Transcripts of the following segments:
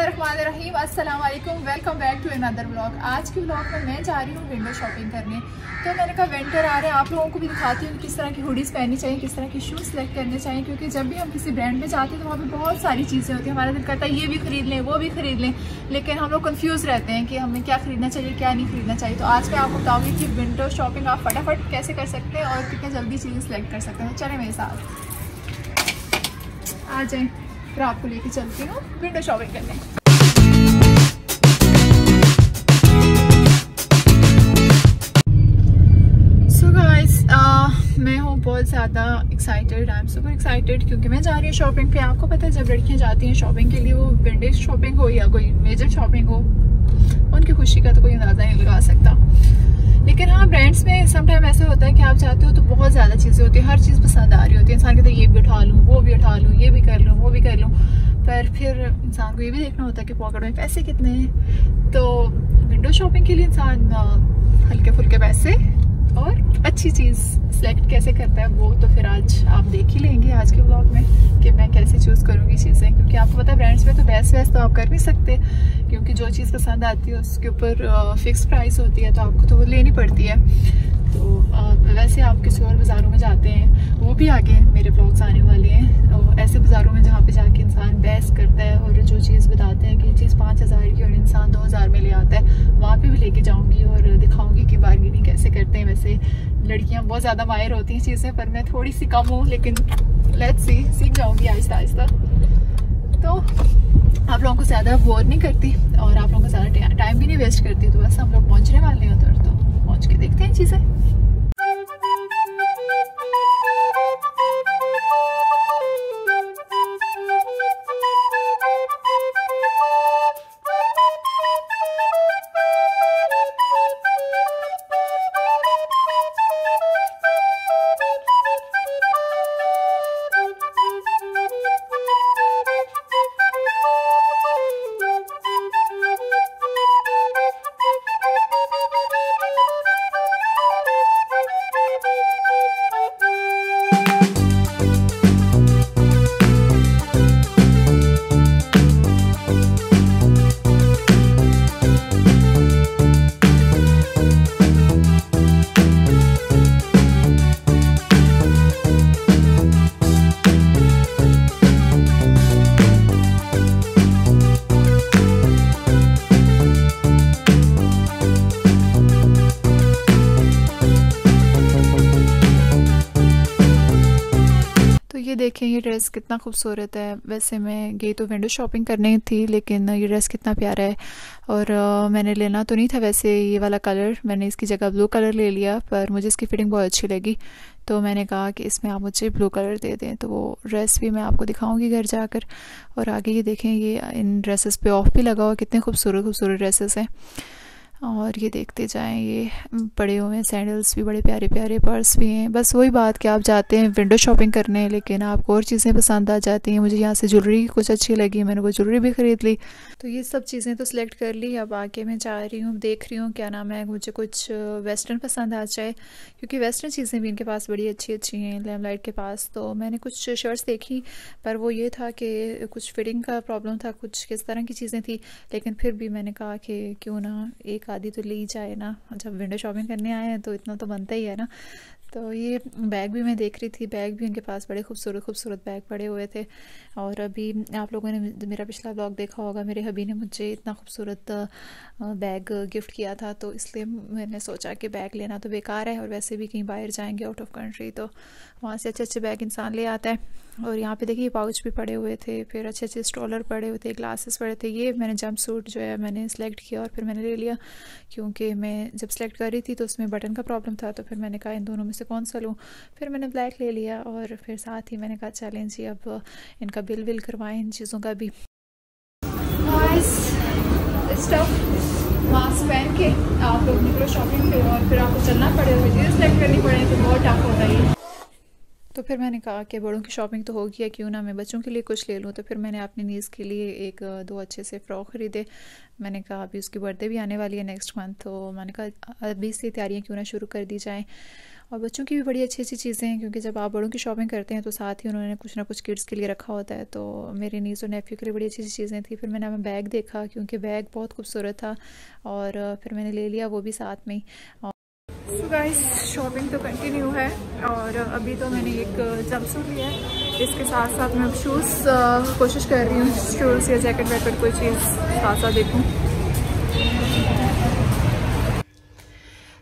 बिस्मिल्लाहिर्रहमानिर्रहीम, अस्सलाम वालेकुम, welcome back to another vlog. आज की व्लॉग में मैं जा रही हूँ विंडो शॉपिंग करने। तो मैंने कहा विंटर आ रहे हैं, आप लोगों को भी दिखाती हूँ किस तरह की हुडीज़ पहननी चाहिए, किस तरह की शूज़ सेलेक्ट करने चाहिए। क्योंकि जब भी हम किसी ब्रांड में जाते हैं तो वहाँ पर बहुत सारी चीज़ें होती हैं, हमारा दिल करता है ये भी खरीद लें वो भी खरीद लें, लेकिन हम लोग कन्फ्यूज़ रहते हैं कि हमें क्या खरीदना चाहिए क्या नहीं खरीदना चाहिए। तो आज मैं आपको बताऊँगी कि विंडो शॉपिंग आप फटाफट कैसे कर सकते हैं और कितने जल्दी चीज़ें सेलेक्ट कर सकते हैं। तो चलें मेरे साथ, आ जाएँ, फिर आपको लेके चलती हूँ विंडो शॉपिंग करने। मैं हूँ बहुत ज़्यादा excited, I am super excited क्योंकि मैं जा रही हूँ शॉपिंग पे। आपको पता है जब लड़कियाँ जाती हैं शॉपिंग के लिए, वो विंडो शॉपिंग हो या कोई मेजर शॉपिंग हो, उनकी खुशी का तो कोई अंदाज़ा नहीं लगा सकता। लेकिन हाँ, ब्रांड्स में समटाइम ऐसे होता है कि आप जाते हो तो बहुत ज़्यादा चीज़ें होती हैं, हर चीज़ पसंद आ रही होती है। इंसान कहता है ये भी उठा लूँ वो भी उठा लूँ, ये भी कर लूँ वो भी कर लूँ, पर फिर इंसान को ये भी देखना होता है कि पॉकेट में पैसे कितने हैं। तो विंडो शॉपिंग के लिए इंसान हल्के फुल्के पैसे और अच्छी चीज़ सेलेक्ट कैसे करता है वो तो फिर आज आप देख ही लेंगे आज के व्लॉग में कि मैं कैसे चूज़ करूँगी चीज़ें। क्योंकि आपको पता है ब्रांड्स में तो बहस तो आप कर नहीं सकते, क्योंकि जो चीज़ पसंद आती है उसके ऊपर फिक्स प्राइस होती है, तो आपको तो वो लेनी पड़ती है। तो वैसे आप किसी और बाज़ारों में जाते हैं, वो भी आगे मेरे ब्लॉग्स आने वाले हैं, और ऐसे बाज़ारों में जहाँ पे जाके इंसान बहस करता है और जो चीज़ बताते हैं कि चीज़ 5000 की और इंसान 2000 में ले आता है, वहाँ पे भी लेके जाऊँगी और दिखाऊँगी कि बार्गेनिंग कैसे करते हैं। वैसे लड़कियाँ बहुत ज़्यादा माहिर होती हैं चीज़ें, पर मैं थोड़ी सी कम हूँ, लेकिन लेट्स सी, सीख जाऊँगी आहिस्ता आहिस्ता। तो आप लोगों को ज़्यादा बोर नहीं करती और आप लोगों को ज़्यादा टाइम भी नहीं वेस्ट करती। तो बस हम लोग पहुँचने वाले हैं उधर, तो पहुँच के देखते हैं चीज़ें। ये देखें ये ड्रेस कितना खूबसूरत है। वैसे मैं गई तो विंडो शॉपिंग करनी थी, लेकिन ये ड्रेस कितना प्यारा है। और मैंने लेना तो नहीं था वैसे ये वाला कलर, मैंने इसकी जगह ब्लू कलर ले लिया, पर मुझे इसकी फ़िटिंग बहुत अच्छी लगी, तो मैंने कहा कि इसमें आप मुझे ब्लू कलर दे दें। तो वो ड्रेस भी मैं आपको दिखाऊंगी घर जाकर। और आगे ये देखें, ये इन ड्रेसेस पे ऑफ भी लगा हुआ, कितने खूबसूरत खूबसूरत ड्रेसेस हैं। और ये देखते जाएं, ये पड़े हुए हैं सैंडल्स भी, बड़े प्यारे प्यारे पर्स भी हैं। बस वही बात कि आप जाते हैं विंडो शॉपिंग करने, लेकिन आपको और चीज़ें पसंद आ जाती हैं। मुझे यहाँ से ज्वेलरी कुछ अच्छी लगी, मैंने वो ज्वेलरी भी ख़रीद ली। तो ये सब चीज़ें तो सिलेक्ट कर ली। अब आगे मैं जा रही हूँ, देख रही हूँ क्या नाम है, मुझे कुछ वेस्टर्न पसंद आ जाए, क्योंकि वेस्टर्न चीज़ें भी इनके पास बड़ी अच्छी अच्छी हैं लैमलाइट के पास। तो मैंने कुछ शर्ट्स देखी, पर वो ये था कि कुछ फिटिंग का प्रॉब्लम था, कुछ किस तरह की चीज़ें थी, लेकिन फिर भी मैंने कहा कि क्यों ना एक आधी तो ली जाए ना, जब विंडो शॉपिंग करने आए हैं तो इतना तो बनता ही है ना। तो ये बैग भी मैं देख रही थी, बैग भी उनके पास बड़े खूबसूरत खूबसूरत बैग पड़े हुए थे। और अभी आप लोगों ने मेरा पिछला ब्लॉग देखा होगा, मेरे हबी ने मुझे इतना खूबसूरत बैग गिफ्ट किया था, तो इसलिए मैंने सोचा कि बैग लेना तो बेकार है, और वैसे भी कहीं बाहर जाएंगे आउट ऑफ कंट्री तो वहाँ से अच्छे अच्छे बैग इंसान ले आता है। और यहाँ पे देखिए पाउच भी पड़े हुए थे, फिर अच्छे अच्छे स्ट्रॉलर पड़े हुए थे, ग्लासेस पड़े थे। ये मैंने जंप सूट जो है मैंने सेलेक्ट किया और फिर मैंने ले लिया, क्योंकि मैं जब सेलेक्ट कर रही थी तो उसमें बटन का प्रॉब्लम था, तो फिर मैंने कहा इन दोनों में से कौन सा लूँ। फिर मैंने ब्लैक ले लिया, और फिर साथ ही मैंने कहा चलें जी अब इनका बिल करवाएं इन चीज़ों का भी। मास्क पहन के आप लोग निकलो शॉपिंग पे, और फिर आपको चलना पड़ेगा, चीज़ें सेलेक्ट करनी पड़ेगी, तो बहुत टफ होता है। तो फिर मैंने कहा कि बड़ों की शॉपिंग तो होगी है, क्यों ना मैं बच्चों के लिए कुछ ले लूँ। तो फिर मैंने अपनी नीज़ के लिए एक दो अच्छे से फ़्रॉक ख़रीदे। मैंने कहा अभी उसकी बर्थडे भी आने वाली है नेक्स्ट मंथ, तो मैंने कहा अभी से तैयारियाँ क्यों ना शुरू कर दी जाएँ। और बच्चों की भी बड़ी अच्छी अच्छी चीज़ें हैं, क्योंकि जब आप बड़ों की शॉपिंग करते हैं तो साथ ही उन्होंने कुछ ना कुछ किड्स के लिए रखा होता है। तो मेरे नीस और नेफ्यू के लिए बड़ी अच्छी अच्छी चीज़ें थी। फिर मैंने बैग देखा, क्योंकि बैग बहुत खूबसूरत था, और फिर मैंने ले लिया वो भी साथ में। सो गाइस, शॉपिंग तो कंटिन्यू है, और अभी तो मैंने एक जंपसूट लिया है। इसके साथ साथ मैं अब शूज़ कोशिश कर रही हूँ, शूज़ या जैकेट वैकेट कोई चीज़ साथ साथ देखूँ।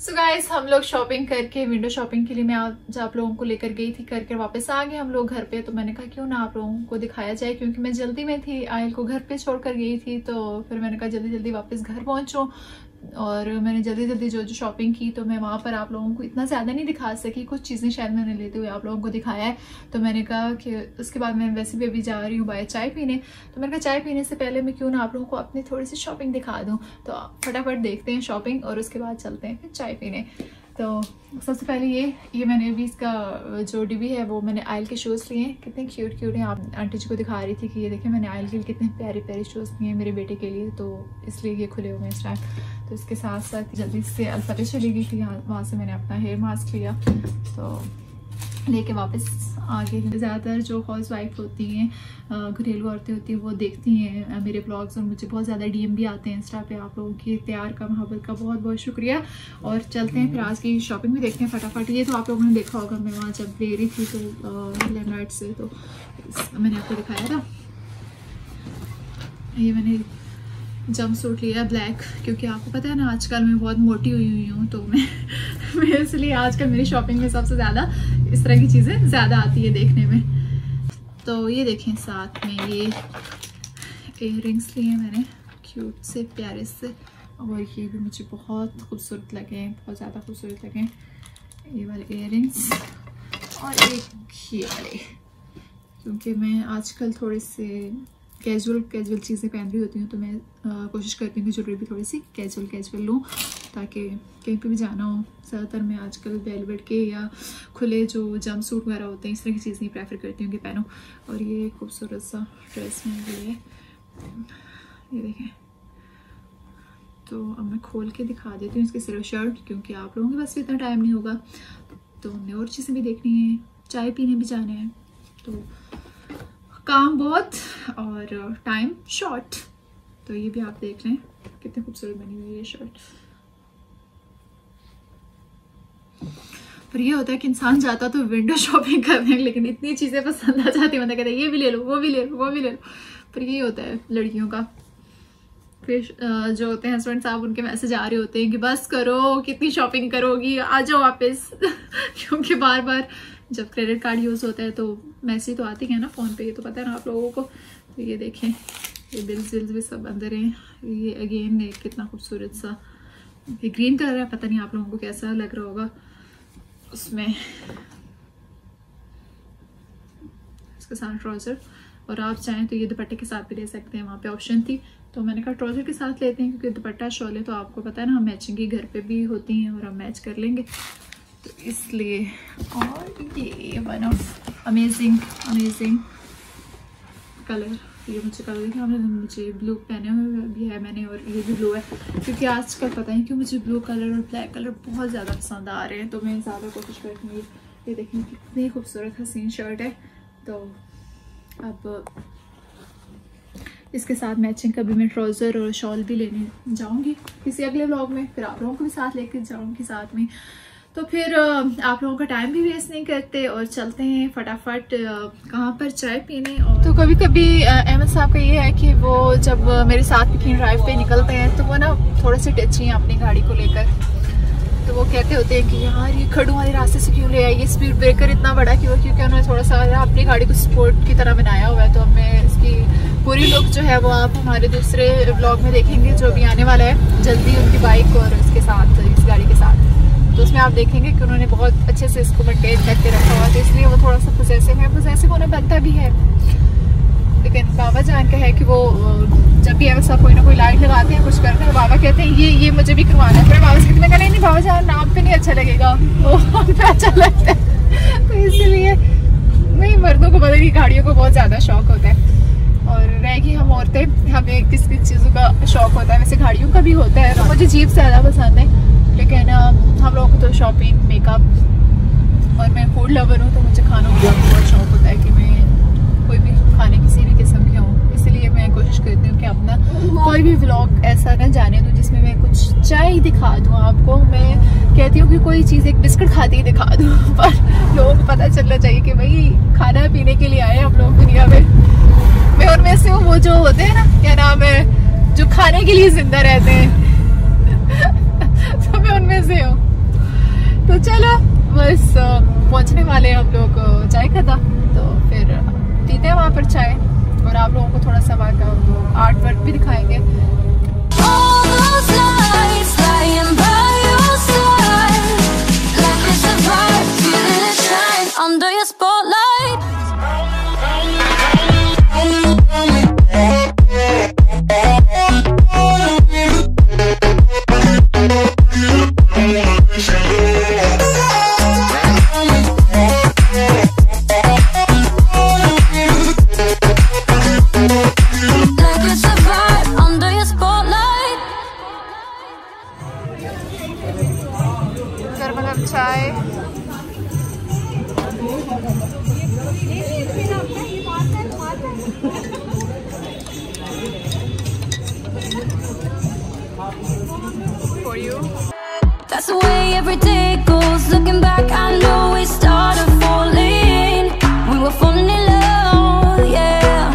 सो गाइस, हम लोग शॉपिंग करके, विंडो शॉपिंग के लिए मैं आज आप लोगों को लेकर गई थी, करके वापस आ गए हम लोग घर पे। तो मैंने कहा क्यों ना आप लोगों को दिखाया जाए, क्योंकि मैं जल्दी में थी, आयल को घर पे छोड़कर गई थी। तो फिर मैंने कहा जल्दी जल्दी वापस घर पहुंचूं, और मैंने जल्दी जल्दी जो जो शॉपिंग की, तो मैं वहाँ पर आप लोगों को इतना ज़्यादा नहीं दिखा सकी, कुछ चीज़ें शायद मैंने लेते हुए आप लोगों को दिखाया है। तो मैंने कहा कि उसके बाद मैं वैसे भी अभी जा रही हूँ बाहर चाय पीने, तो मैंने कहा चाय पीने से पहले मैं क्यों ना आप लोगों को अपनी थोड़ी सी शॉपिंग दिखा दूँ। तो फटाफट देखते हैं शॉपिंग, और उसके बाद चलते हैं फिर चाय पीने। तो सबसे पहले ये मैंने अभी इसका जो डिब्बी है वो मैंने आयल के शूज़ लिए हैं, कितने क्यूट क्यूट हैं। आप आंटी जी को दिखा रही थी कि ये देखें मैंने आयल के लिए कितने प्यारे प्यारे शूज़ लिए हैं मेरे बेटे के लिए, तो इसलिए ये खुले हुए हैं इस टाइम। तो इसके साथ साथ जल्दी से अल्फाते चली गई थी, वहाँ से मैंने अपना हेयर मास्क लिया, तो लेके वापस आ गए। ज़्यादातर जो हाउस वाइफ होती हैं, घरेलू औरतें होती हैं, वो देखती हैं मेरे ब्लॉग्स, और मुझे बहुत ज़्यादा डीएम भी आते हैं इंस्टा पे। आप लोगों की प्यार का, मोहब्बत का बहुत बहुत शुक्रिया। और चलते हैं फिर आज की शॉपिंग भी देखते हैं फटाफट। ये तो आप लोगों ने देखा होगा, मैं वहाँ जब ले रही थी तो लैंडमार्क से, तो मैंने आपको दिखाया था। ये मैंने जंप सूट लिया ब्लैक, क्योंकि आपको पता है ना आजकल मैं बहुत मोटी हुई हूँ, तो मैं इसलिए आजकल मेरी शॉपिंग में सबसे ज़्यादा इस तरह की चीज़ें ज़्यादा आती है देखने में। तो ये देखें, साथ में ये इयररिंग्स लिए मैंने, क्यूट से प्यारे से, और ये भी मुझे बहुत खूबसूरत लगे, बहुत ज़्यादा खूबसूरत लगे ये वाले इयररिंग्स। और एक ये वाले, क्योंकि मैं आजकल थोड़े से कैजुअल चीज़ें पहन रही होती हूँ, तो मैं कोशिश करती हूँ कि ज्वेलरी भी थोड़ी सी कैजुअल लूँ, ताकि कहीं पे भी जाना हो। ज़्यादातर मैं आजकल वेलवेट के या खुले जो जंप सूट वगैरह होते हैं, इस तरह की चीज़ नहीं प्रेफर करती हूँ कि पहनूँ। और ये खूबसूरत सा ड्रेस मैंने लिया है, ये देखें। तो अब मैं खोल के दिखा देती हूँ इसकी सिर्फ शर्ट, क्योंकि आप लोगों के पास भी इतना टाइम नहीं होगा, तो हमने और चीज़ें भी देखनी है, चाय पीने भी जाना है, तो काम बहुत और टाइम शॉर्ट। तो ये भी आप देख लें कितनी खूबसूरत बनी हुई है ये शर्ट। पर ये होता है कि इंसान जाता तो विंडो शॉपिंग करने, लेकिन इतनी चीज़ें पसंद आ जाती है, मतलब कहते हैं ये भी ले लो, वो भी ले लो, वो भी ले लो। पर ये होता है लड़कियों का। फिर जो होते हैं हस्बैंड साहब, उनके मैसेज आ रहे होते हैं कि बस करो, कितनी शॉपिंग करोगी, आ जाओ वापस। क्योंकि बार बार जब क्रेडिट कार्ड यूज़ होता है तो मैसेज तो आती है ना फ़ोन पे, ये तो पता है ना आप लोगों को। तो ये देखें, ये बिल्स भी सब अंदर हैं। ये अगेन कितना खूबसूरत सा ये ग्रीन कलर है, पता नहीं आप लोगों को कैसा लग रहा होगा उसमें। इसके साथ ट्राउज़र, और आप चाहें तो ये दुपट्टे के साथ भी ले सकते हैं, वहाँ पे ऑप्शन थी, तो मैंने कहा ट्राउज़र के साथ लेते हैं, क्योंकि दुपट्टा शॉले तो आपको पता है ना हम मैचिंग की घर पे भी होती हैं और हम मैच कर लेंगे, तो इसलिए। और ये वन ऑफ अमेजिंग कलर, ये मुझे कलर देखा, मुझे ब्लू पहने हुए भी है मैंने, और ये भी ब्लू है, क्योंकि आजकल पता नहीं क्यों मुझे ब्लू कलर और ब्लैक कलर बहुत ज़्यादा पसंद आ रहे हैं, तो मैं ज़्यादा कोशिश करती हूँ। ये देखिए कितनी खूबसूरत हसीन शर्ट है। तो अब इसके साथ मैचिंग का भी मैं ट्राउज़र और शॉल भी लेने जाऊँगी किसी अगले व्लॉग में, फिर आप लोगों को भी साथ लेकर जाऊँगी साथ में। तो फिर आप लोगों का टाइम भी वेस्ट नहीं करते और चलते हैं फटाफट कहाँ पर चाय पीने। और तो कभी कभी अहमद साहब का ये है कि वो जब मेरे साथ कहीं ड्राइव पे निकलते हैं तो वो ना थोड़े से टची हैं अपनी गाड़ी को लेकर, तो वो कहते होते हैं कि यार ये खड़ू वाले रास्ते से क्यों ले आई, ये स्पीड ब्रेकर इतना बड़ा क्यों, क्योंकि उन्होंने थोड़ा सा अपनी गाड़ी को स्पोर्ट की तरह बनाया हुआ है। तो हमें इसकी पूरी लुक जो है वो आप हमारे दूसरे ब्लॉग में देखेंगे जो भी आने वाला है जल्दी, उनकी बाइक और इसके साथ इस गाड़ी के साथ। तो उसमें आप देखेंगे कि उन्होंने बहुत अच्छे से इसको मेंटेन करके रखा हुआ है, तो इसलिए वो थोड़ा सा पोजेसिव होना बनता भी है। लेकिन बाबा जान का है कि वो जब भी ऐसा कोई ना कोई लाइट लगाते हैं कुछ करते हैं, बाबा कहते हैं ये मुझे भी करवाना है। फिर बाबा से कहते हैं नहीं बाबा जान आप पे नहीं अच्छा लगेगा, वो हम पे अच्छा लगता है। तो इसीलिए नहीं, मर्दों को पता नहीं गाड़ियों को बहुत ज़्यादा शौक होता है, और रहेगी हम औरतें हमें किस किस चीज़ों का शौक होता है। वैसे गाड़ियों का भी होता है, मुझे जीप ज़्यादा पसंद है, लेकिन हम लोगों को तो शॉपिंग, मेकअप, और मैं फूड लवर हूँ, तो मुझे खानों का बहुत शौक होता है कि मैं कोई भी खाने किसी भी किस्म के हूँ। इसलिए मैं कोशिश करती हूँ कि अपना कोई भी व्लॉग ऐसा ना जाने दूँ जिसमें मैं कुछ चाय दिखा दूँ आपको। मैं कहती हूँ कि कोई चीज़ एक बिस्किट खाती ही दिखा दूँ, पर लोगों को पता चलना चाहिए कि भाई खाना पीने के लिए आए हम लोग दुनिया में। मैं उनमें से हूँ, वो जो होते हैं ना, क्या नाम है, जो खाने के लिए जिंदा रहते हैं। तो मैं उनमें से हूँ। तो चलो बस पहुंचने वाले हैं हम लोग चाय खाता, तो फिर पीते हैं वहाँ पर चाय और आप लोगों को थोड़ा सा वहाँ का आर्ट वर्क भी दिखाएंगे। चाय for you. That's the way every day goes. Looking back, I know we started falling. We were falling in love, yeah.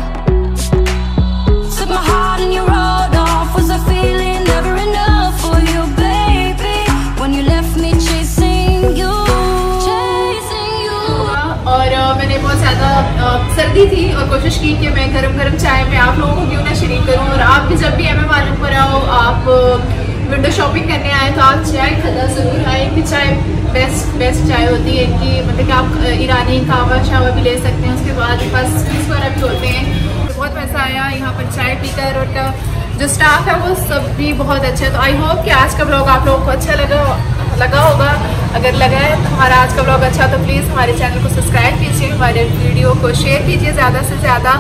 Took my heart and you rode off. Was I feeling never enough for you, baby? When you left me chasing you. और मैंने बहुत ज़्यादा सर्दी थी और कोशिश की कि मैं गरम गरम चाय में आप लोगों को क्यों ना शरीक करूं। और आप भी जब भी MM वालों पर आओ, आप विंडो शॉपिंग करने आए तो आप चाय खरीदा ज़रूर आए। कि चाय बेस्ट चाय होती है कि मतलब कि आप ईरानी कावा शावा भी ले सकते हैं। उसके बाद बस स्वीट्स वगैरह भी होते हैं। तो बहुत मज़ा आया यहाँ पर चाय पीकर, और जो स्टाफ है वो सब भी बहुत अच्छा है। तो आई होप कि आज का ब्लॉग आप लोगों को अच्छा लगा होगा। अगर लगा है तो हमारा आज का ब्लॉग अच्छा, तो प्लीज़ हमारे चैनल को सब्सक्राइब कीजिए, हमारे वीडियो को शेयर कीजिए ज़्यादा से ज़्यादा,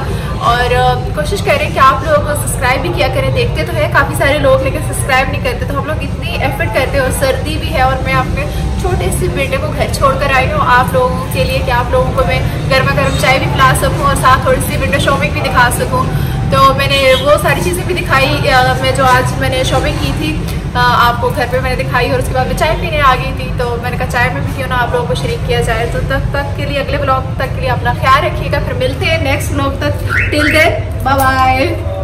और कोशिश करें कि आप लोगों को सब्सक्राइब भी किया करें। देखते तो है काफ़ी सारे लोग, लेकिन सब्सक्राइब नहीं करते। तो हम लोग इतनी एफर्ट करते हैं और सर्दी भी है, और मैं अपने छोटे से बेटे को घर छोड़कर आई हूँ आप लोगों के लिए कि आप लोगों को मैं गर्मा गर्म चाय भी पिला सकूँ और साथ थोड़ी सी विंडो शॉपिंग भी दिखा सकूँ। तो मैंने वो सारी चीज़ें भी दिखाई। मैं जो आज मैंने शॉपिंग की थी आपको घर पे मैंने दिखाई, और उसके बाद मैं चाय पीने आ गई थी। तो मैंने कहा चाय में भी क्यों ना आप लोगों को शरीक किया जाए। तो तब तक के लिए, अगले ब्लॉग तक के लिए अपना ख्याल रखिएगा। फिर मिलते हैं नेक्स्ट ब्लॉग तक। Till then bye bye.